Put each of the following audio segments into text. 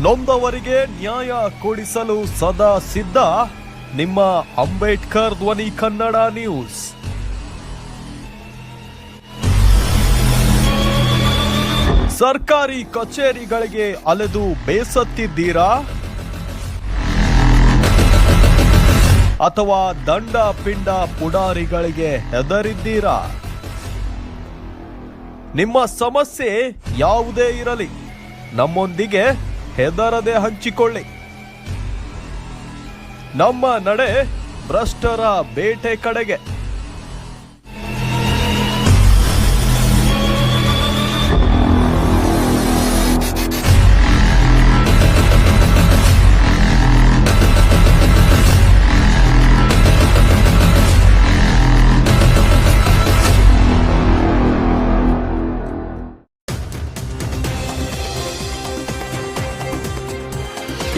ನೊಂದವರಿಗೆ ನ್ಯಾಯ ಕೊಡಿಸಲು ಸದಾ ಸಿದ್ಧ ನಿಮ್ಮ ಅಂಬೇಡ್ಕರ್ ಧ್ವನಿ ಕನ್ನಡ ನ್ಯೂಸ್. ಸರ್ಕಾರಿ ಕಚೇರಿಗಳಿಗೆ ಅಲೆದು ಬೇಸತ್ತಿದ್ದೀರಾ? ಅಥವಾ ದಂಡ ಪಿಂಡ ಪುಡಾರಿಗಳಿಗೆ ಹೆದರಿದ್ದೀರಾ? ನಿಮ್ಮ ಸಮಸ್ಯೆ ಯಾವುದೇ ಇರಲಿ, ನಮ್ಮೊಂದಿಗೆ ಹೆದರದೆ ಹಂಚಿಕೊಳ್ಳಿ. ನಮ್ಮ ನಡೆ ಭ್ರಷ್ಟರ ಬೇಟೆ ಕಡೆಗೆ.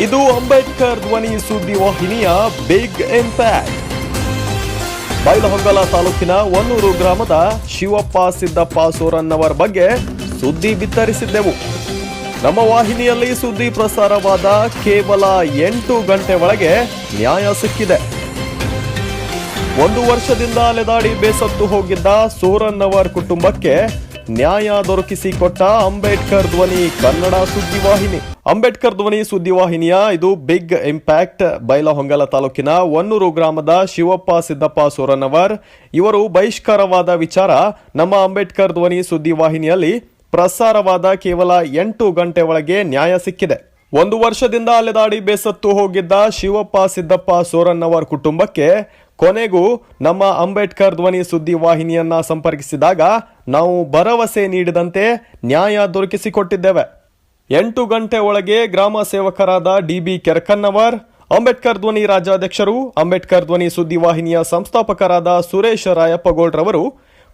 ಇದು ಅಂಬೇಡ್ಕರ್ ಧ್ವನಿ ಸುದ್ದಿ ವಾಹಿನಿಯ ಬಿಗ್ ಇಂಪ್ಯಾಕ್ಟ್. ಬೈಲಹೊಂಗಲ ತಾಲೂಕಿನ ವನ್ನೂರು ಗ್ರಾಮದ ಶಿವಪ್ಪ ಸಿದ್ದಪ್ಪ ಸೂರನ್ನವರ ಬಗ್ಗೆ ಸುದ್ದಿ ಬಿತ್ತರಿಸಿದ್ದೆವು. ನಮ್ಮ ವಾಹಿನಿಯಲ್ಲಿ ಸುದ್ದಿ ಪ್ರಸಾರವಾದ ಕೇವಲ 8 ಗಂಟೆ ಒಳಗೆ ನ್ಯಾಯ ಸಿಕ್ಕಿದೆ. 1 ವರ್ಷದಿಂದ ಅಲೆದಾಡಿ ಬೇಸತ್ತು ಹೋಗಿದ್ದ ಸೂರನ್ನವರ ಕುಟುಂಬಕ್ಕೆ ನ್ಯಾಯ ದೊರಕಿಸಿಕೊಟ್ಟ ಅಂಬೇಡ್ಕರ್ ಧ್ವನಿ ಕನ್ನಡ ಸುದ್ದಿವಾಹಿನಿ. ಅಂಬೇಡ್ಕರ್ ಧ್ವನಿ ಸುದ್ದಿವಾಹಿನಿಯ ಇದು ಬಿಗ್ ಇಂಪ್ಯಾಕ್ಟ್. ಬೈಲಹೊಂಗಲ ತಾಲೂಕಿನ ವನ್ನೂರು ಗ್ರಾಮದ ಶಿವಪ್ಪ ಸಿದ್ದಪ್ಪ ಸೂರನ್ನವರ್ ಇವರು ಬಹಿಷ್ಕಾರವಾದ ವಿಚಾರ ನಮ್ಮ ಅಂಬೇಡ್ಕರ್ ಧ್ವನಿ ಸುದ್ದಿವಾಹಿನಿಯಲ್ಲಿ ಪ್ರಸಾರವಾದ ಕೇವಲ 8 ಗಂಟೆ ಒಳಗೆ ನ್ಯಾಯ ಸಿಕ್ಕಿದೆ. 1 ವರ್ಷದಿಂದ ಅಲೆದಾಡಿ ಬೇಸತ್ತು ಹೋಗಿದ್ದ ಶಿವಪ್ಪ ಸಿದ್ದಪ್ಪ ಸೂರನ್ನವರ್ ಕುಟುಂಬಕ್ಕೆ ಕೊನೆಗೂ ನಮ್ಮ ಅಂಬೇಡ್ಕರ್ ಧ್ವನಿ ಸುದ್ದಿ ವಾಹಿನಿಯನ್ನ ಸಂಪರ್ಕಿಸಿದಾಗ ನಾವು ಭರವಸೆ ನೀಡಿದಂತೆ ನ್ಯಾಯ ದೊರಕಿಸಿಕೊಟ್ಟಿದ್ದೇವೆ. 8 ಗಂಟೆ ಒಳಗೆ ಗ್ರಾಮ ಸೇವಕರಾದ DB ಕೆರಕನ್ನವರ್, ಅಂಬೇಡ್ಕರ್ ಧ್ವನಿ ರಾಜ್ಯಾಧ್ಯಕ್ಷರು, ಅಂಬೇಡ್ಕರ್ ಧ್ವನಿ ಸುದ್ದಿ ವಾಹಿನಿಯ ಸಂಸ್ಥಾಪಕರಾದ ಸುರೇಶ್ ರಾಯಪ್ಪಗೌಡ್ರವರು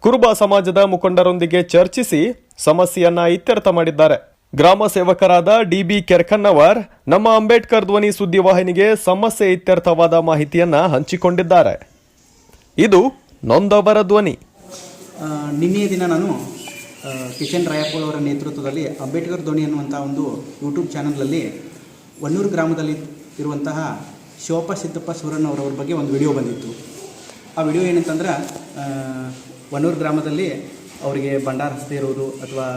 ಕುರುಬ ಸಮಾಜದ ಮುಖಂಡರೊಂದಿಗೆ ಚರ್ಚಿಸಿ ಸಮಸ್ಯೆಯನ್ನ ಇತ್ಯರ್ಥ ಮಾಡಿದ್ದಾರೆ. ಗ್ರಾಮ ಸೇವಕರಾದ DB ಕೆರಕನ್ನವರ್ ನಮ್ಮ ಅಂಬೇಡ್ಕರ್ ಧ್ವನಿ ಸುದ್ದಿವಾಹಿನಿಗೆ ಸಮಸ್ಯೆ ಇತ್ಯರ್ಥವಾದ ಮಾಹಿತಿಯನ್ನ ಹಂಚಿಕೊಂಡಿದ್ದಾರೆ. ಇದು ನೊಂದವರ ಧ್ವನಿ. ನಿನ್ನೆಯ ದಿನ ನಾನು ಕಿಶನ್ ರಾಯಪ್ಪಳ್ ಅವರ ನೇತೃತ್ವದಲ್ಲಿ ಅಂಬೇಡ್ಕರ್ ಧ್ವನಿ ಅನ್ನುವಂಥ ಒಂದು ಯೂಟ್ಯೂಬ್ ಚಾನಲ್ನಲ್ಲಿ ವನ್ನೂರು ಗ್ರಾಮದಲ್ಲಿ ಇರುವಂತಹ ಶಿವಪ್ಪ ಸಿದ್ದಪ್ಪ ಸೂರನ್ನವರವ್ರ ಬಗ್ಗೆ ಒಂದು ವಿಡಿಯೋ ಬಂದಿತ್ತು. ಆ ವಿಡಿಯೋ ಏನಂತಂದ್ರೆ ವನ್ನೂರು ಗ್ರಾಮದಲ್ಲಿ ಅವರಿಗೆ ಭಂಡಾರ ಹಸ್ತೆ ಇರುವುದು ಅಥವಾ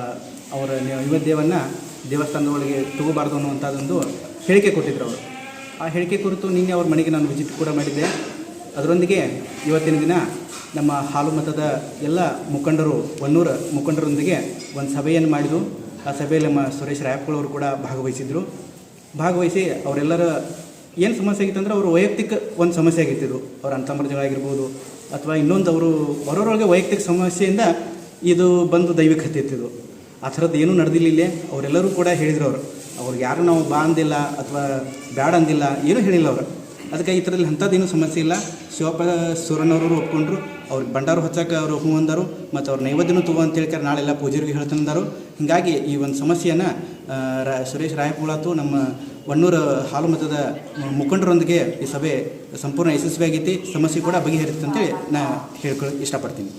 ಅವರ ನೈವೇದ್ಯವನ್ನು ದೇವಸ್ಥಾನದ ಒಳಗೆ ತಗೋಬಾರ್ದು ಅನ್ನುವಂಥದ್ದೊಂದು ಹೇಳಿಕೆ ಕೊಟ್ಟಿದ್ದರು ಅವರು. ಆ ಹೇಳಿಕೆ ಕುರಿತು ನಿನ್ನೆ ಅವ್ರ ಮನೆಗೆ ನಾನು ವಿಸಿಟ್ ಕೂಡ ಮಾಡಿದ್ದೆ. ಅದರೊಂದಿಗೆ ಇವತ್ತಿನ ದಿನ ನಮ್ಮ ಹಾಲು ಮತದ ಎಲ್ಲ ಮುಖಂಡರು, ವನ್ನೂರ ಮುಖಂಡರೊಂದಿಗೆ ಒಂದು ಸಭೆಯನ್ನು ಮಾಡಿದ್ದು. ಆ ಸಭೆಯಲ್ಲಿ ನಮ್ಮ ಸುರೇಶ್ ರಾಯಪ್ಪಳ್ ಅವರು ಕೂಡ ಭಾಗವಹಿಸಿ ಅವರೆಲ್ಲರ ಏನು ಸಮಸ್ಯೆ ಆಗಿತ್ತಂದ್ರೆ ಅವರು ವೈಯಕ್ತಿಕ ಒಂದು ಸಮಸ್ಯೆ ಆಗಿತ್ತಿದ್ರು. ಅವ್ರ ಅಂತರ್ಜಗಳಾಗಿರ್ಬೋದು ಅಥವಾ ಇನ್ನೊಂದು ಅವರೊಳಗೆ ವೈಯಕ್ತಿಕ ಸಮಸ್ಯೆಯಿಂದ ಇದು ಬಂದು ದೈವಿಕ ಹತ್ತಿತ್ತಿದ್ದು. ಆ ಥರದ್ದು ಏನೂ ನಡೆದಿಲ್ಲ ಇಲ್ಲೇ. ಅವರೆಲ್ಲರೂ ಕೂಡ ಹೇಳಿದ್ರು. ಅವ್ರಿಗೆ ಯಾರು ನಾವು ಬಾ ಅಂದಿಲ್ಲ ಅಥವಾ ಬ್ಯಾಡ ಅಂದಿಲ್ಲ, ಏನೂ ಹೇಳಿಲ್ಲ ಅವರು. ಅದಕ್ಕೆ ಈ ಥರದಲ್ಲಿ ಅಂಥದ್ದೇನೂ ಸಮಸ್ಯೆ ಇಲ್ಲ. ಶಿವಪ್ಪ ಸೂರನ್ನವರು ಒಪ್ಕೊಂಡ್ರು. ಅವ್ರಿಗೆ ಭಂಡಾರು ಹಚ್ಚಕ್ಕೆ ಅವರು ಹೂ ಅಂದರು ಮತ್ತು ಅವ್ರ ನೈವೇದ್ಯನೂ ತಗೋ ಅಂತ ಹೇಳ್ತಾರೆ. ನಾಳೆಲ್ಲ ಪೂಜಾರಿಗೆ ಹೇಳ್ತಂದರು. ಹೀಗಾಗಿ ಈ ಒಂದು ಸಮಸ್ಯೆಯನ್ನು ಸುರೇಶ್ ರಾಯಪ್ಪಳಾತು ನಮ್ಮ ವನ್ನೂರು ಹಾಲು ಮತದ ಮುಖಂಡರೊಂದಿಗೆ ಈ ಸಭೆ ಸಂಪೂರ್ಣ ಯಶಸ್ವಿಯಾಗೈತಿ. ಸಮಸ್ಯೆ ಕೂಡ ಬಗೆಹರಿತು ಅಂತೇಳಿ ನಾನು ಹೇಳ್ಕೊಳ್ಳೋಕೆ ಇಷ್ಟಪಡ್ತೀನಿ.